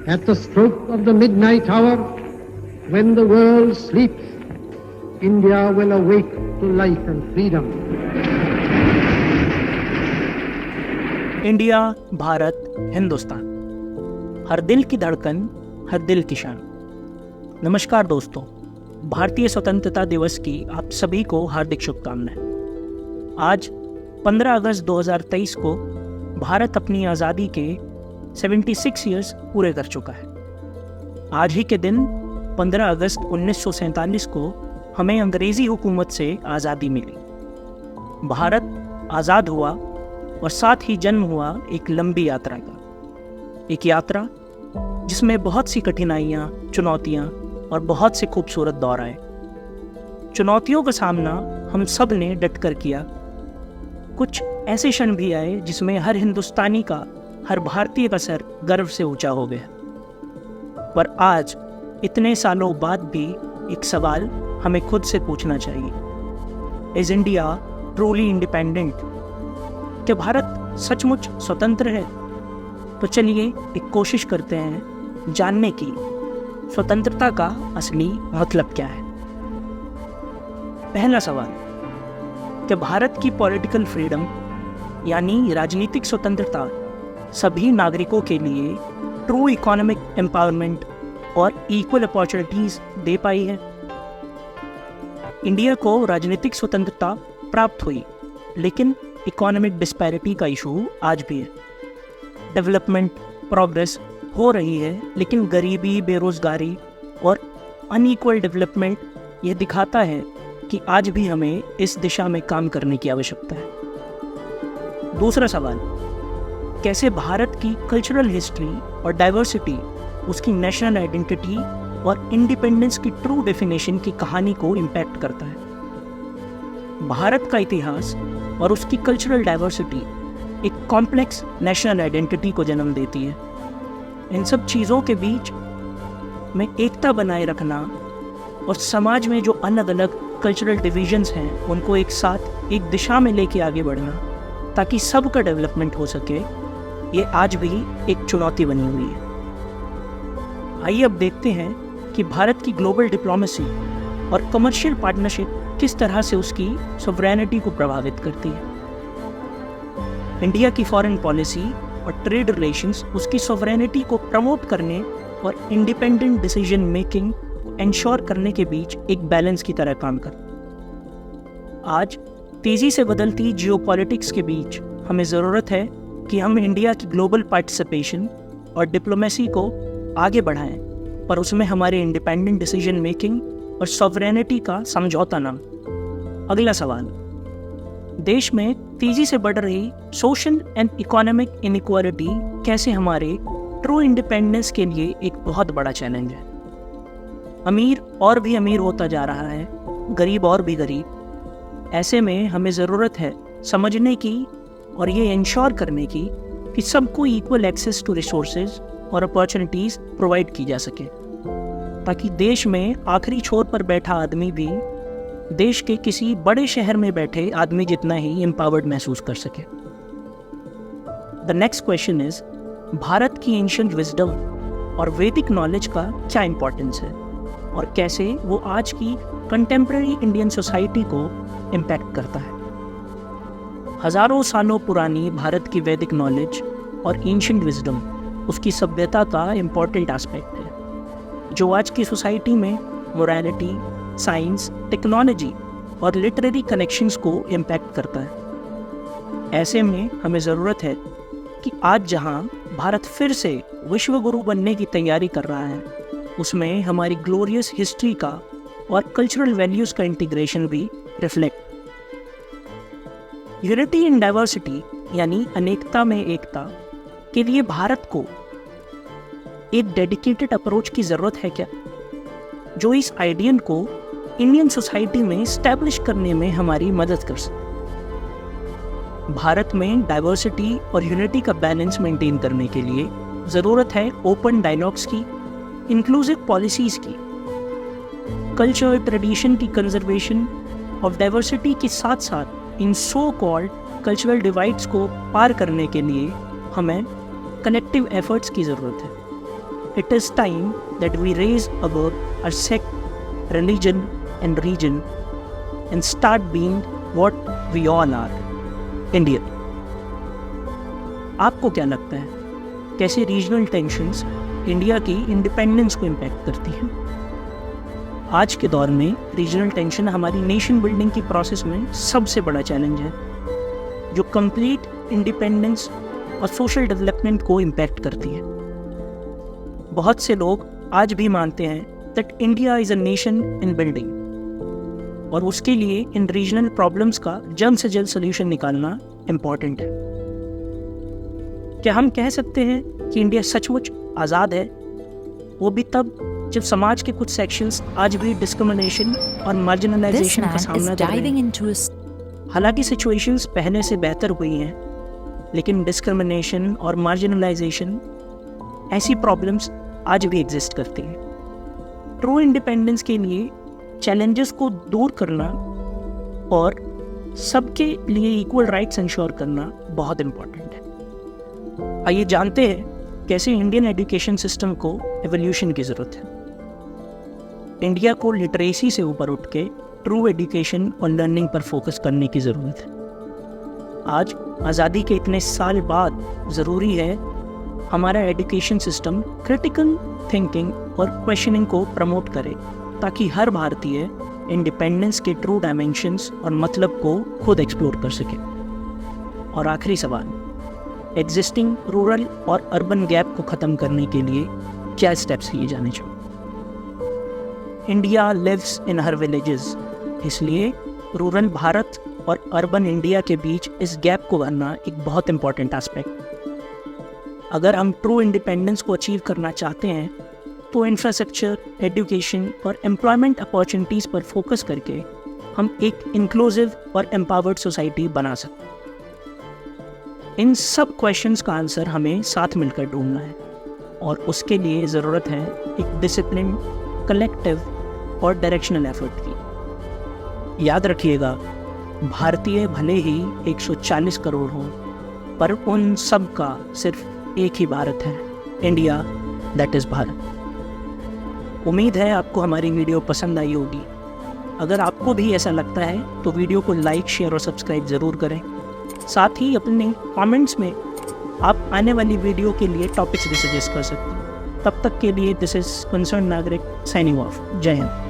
At the stroke of the midnight hour, when the world sleeps, India will awake to life and freedom. India, Bharat, Hindustan, हर दिल की धड़कन, हर दिल की शान। नमस्कार दोस्तों, भारतीय स्वतंत्रता दिवस की आप सभी को हार्दिक शुभकामनाएं। आज 15 अगस्त 2023 को भारत अपनी आज़ादी के 76 ईयर्स पूरे कर चुका है। आज ही के दिन 15 अगस्त 1947 को हमें अंग्रेज़ी हुकूमत से आज़ादी मिली। भारत आज़ाद हुआ और साथ ही जन्म हुआ एक लंबी यात्रा का, एक यात्रा जिसमें बहुत सी कठिनाइयाँ, चुनौतियाँ और बहुत से खूबसूरत दौर आए। चुनौतियों का सामना हम सब ने डट कर किया। कुछ ऐसे क्षण भी आए जिसमें हर हिंदुस्तानी का, हर भारतीय का सर गर्व से ऊंचा हो गया। पर आज इतने सालों बाद भी एक सवाल हमें खुद से पूछना चाहिए, इज इंडिया ट्रूली इंडिपेंडेंट? क्या भारत सचमुच स्वतंत्र है? तो चलिए एक कोशिश करते हैं जानने की स्वतंत्रता का असली मतलब क्या है। पहला सवाल, क्या भारत की पॉलिटिकल फ्रीडम यानी राजनीतिक स्वतंत्रता सभी नागरिकों के लिए ट्रू इकोनॉमिक एम्पावरमेंट और इक्वल अपॉर्चुनिटीज दे पाई है? इंडिया को राजनीतिक स्वतंत्रता प्राप्त हुई, लेकिन इकोनॉमिक डिस्पैरिटी का इशू आज भी है। डेवलपमेंट, प्रोग्रेस हो रही है, लेकिन गरीबी, बेरोजगारी और अनइक्वल डेवलपमेंट ये दिखाता है कि आज भी हमें इस दिशा में काम करने की आवश्यकता है। दूसरा सवाल, कैसे भारत की कल्चरल हिस्ट्री और डाइवर्सिटी उसकी नेशनल आइडेंटिटी और इंडिपेंडेंस की ट्रू डेफिनेशन की कहानी को इम्पैक्ट करता है। भारत का इतिहास और उसकी कल्चरल डाइवर्सिटी एक कॉम्प्लेक्स नेशनल आइडेंटिटी को जन्म देती है। इन सब चीज़ों के बीच में एकता बनाए रखना और समाज में जो अलग अलग कल्चरल डिविजन्स हैं उनको एक साथ एक दिशा में लेके आगे बढ़ना ताकि सबका डेवलपमेंट हो सके, ये आज भी एक चुनौती बनी हुई है। आइए अब देखते हैं कि भारत की ग्लोबल डिप्लोमेसी और कमर्शियल पार्टनरशिप किस तरह से उसकी सॉवरेनिटी को प्रभावित करती है। इंडिया की फॉरेन पॉलिसी और ट्रेड रिलेशंस उसकी सॉवरेनिटी को प्रमोट करने और इंडिपेंडेंट डिसीजन मेकिंग इंश्योर करने के बीच एक बैलेंस की तरह काम करता। आज तेजी से बदलती जियोपॉलिटिक्स के बीच हमें ज़रूरत है कि हम इंडिया की ग्लोबल पार्टिसिपेशन और डिप्लोमेसी को आगे बढ़ाएं, पर उसमें हमारे इंडिपेंडेंट डिसीजन मेकिंग और सॉवरेनिटी का समझौता ना। अगला सवाल, देश में तेजी से बढ़ रही सोशल एंड इकोनॉमिक इनइक्वालिटी कैसे हमारे ट्रू इंडिपेंडेंस के लिए एक बहुत बड़ा चैलेंज है। अमीर और भी अमीर होता जा रहा है, गरीब और भी गरीब। ऐसे में हमें ज़रूरत है समझने की और ये इंश्योर करने की कि सबको इक्वल एक्सेस टू रिसोर्सेज और अपॉर्चुनिटीज़ प्रोवाइड की जा सके, ताकि देश में आखिरी छोर पर बैठा आदमी भी देश के किसी बड़े शहर में बैठे आदमी जितना ही एम्पावर्ड महसूस कर सके। The next question is, Bharat की एंशिएंट विजडम और वैदिक नॉलेज का क्या इंपॉर्टेंस है और कैसे वो आज की कंटेम्प्रेरी इंडियन सोसाइटी को इम्पैक्ट करता है। हजारों सालों पुरानी भारत की वैदिक नॉलेज और एंशिएंट विजडम उसकी सभ्यता का इम्पॉर्टेंट एस्पेक्ट है, जो आज की सोसाइटी में मोरालिटी, साइंस, टेक्नोलॉजी और लिटरेरी कनेक्शंस को इम्पैक्ट करता है। ऐसे में हमें ज़रूरत है कि आज जहां भारत फिर से विश्व गुरु बनने की तैयारी कर रहा है, उसमें हमारी ग्लोरियस हिस्ट्री का और कल्चरल वैल्यूज़ का इंटीग्रेशन भी रिफ्लेक्ट। यूनिटी इन डाइवर्सिटी यानी अनेकता में एकता के लिए भारत को एक डेडिकेटेड अप्रोच की ज़रूरत है क्या, जो इस आइडियल को इंडियन सोसाइटी में स्टैब्लिश करने में हमारी मदद कर सके। भारत में डाइवर्सिटी और यूनिटी का बैलेंस मेंटेन करने के लिए ज़रूरत है ओपन डायलॉग्स की, इंक्लूसिव पॉलिसीज़ की, कल्चर ट्रेडिशन की कंजर्वेशन और डाइवर्सिटी के साथ साथ इन सो कॉल्ड कल्चरल डिवाइड्स को पार करने के लिए हमें कनेक्टिव एफर्ट्स की ज़रूरत है। it is time that we raise above our sect, religion and region and start being what we all are, Indian. आपको क्या लगता है कैसे रीजनल टेंशन्स इंडिया की इंडिपेंडेंस को इम्पैक्ट करती हैं? आज के दौर में रीजनल टेंशन हमारी नेशन बिल्डिंग की प्रोसेस में सबसे बड़ा चैलेंज है, जो कंप्लीट इंडिपेंडेंस और सोशल डेवलपमेंट को इम्पैक्ट करती है। बहुत से लोग आज भी मानते हैं that India is a nation in building और उसके लिए इन रीजनल प्रॉब्लम्स का जल्द से जल्द सोल्यूशन निकालना इम्पॉर्टेंट है। क्या हम कह सकते हैं कि इंडिया सचमुच आज़ाद है? वो भी तब जब समाज के कुछ सेक्शंस आज भी डिस्क्रिमिनेशन और मार्जिनलाइजेशन का सामना कर रहे हैं। हालांकि सिचुएशंस पहले से बेहतर हुई हैं, लेकिन डिस्क्रिमिनेशन और मार्जिनलाइजेशन ऐसी प्रॉब्लम्स आज भी एग्जिस्ट करती हैं। ट्रू इंडिपेंडेंस के लिए चैलेंजेस को दूर करना और सबके लिए इक्वल राइट्स इंश्योर करना बहुत इम्पोर्टेंट है। आइए जानते हैं कैसे इंडियन एजुकेशन सिस्टम को एवोल्यूशन की ज़रूरत है। इंडिया को लिटरेसी से ऊपर उठ के ट्रू एजुकेशन और लर्निंग पर फोकस करने की ज़रूरत है। आज आज़ादी के इतने साल बाद ज़रूरी है हमारा एजुकेशन सिस्टम क्रिटिकल थिंकिंग और क्वेश्चनिंग को प्रमोट करे, ताकि हर भारतीय इंडिपेंडेंस के ट्रू डायमेंशंस और मतलब को खुद एक्सप्लोर कर सके। और आखिरी सवाल, एग्जिस्टिंग रूरल और अर्बन गैप को ख़त्म करने के लिए क्या स्टेप्स लिए जाने चाहिए? India lives in her villages, इसलिए रूरल भारत और अर्बन इंडिया के बीच इस गैप को भरना एक बहुत इंपॉर्टेंट एस्पेक्ट। अगर हम ट्रू इंडिपेंडेंस को अचीव करना चाहते हैं तो इंफ्रास्ट्रक्चर, एजुकेशन और एम्प्लॉयमेंट अपॉर्चुनिटीज़ पर फोकस करके हम एक इंक्लूसिव और एम्पावर्ड सोसाइटी बना सकते हैं। इन सब क्वेश्चंस का आंसर हमें साथ मिलकर ढूंढना है और उसके लिए ज़रूरत है एक डिसिप्लिन, कलेक्टिव और डायरेक्शनल एफर्ट की। याद रखिएगा, भारतीय भले ही 140 करोड़ हों, पर उन सब का सिर्फ एक ही भारत है, इंडिया, दैट इज़ भारत। उम्मीद है आपको हमारी वीडियो पसंद आई होगी। अगर आपको भी ऐसा लगता है तो वीडियो को लाइक, शेयर और सब्सक्राइब ज़रूर करें। साथ ही अपने कमेंट्स में आप आने वाली वीडियो के लिए टॉपिक्स भी सजेस्ट कर सकते हैं। तब तक के लिए दिस इज़ कंसर्न नागरिक साइनिंग ऑफ। जय हिंद।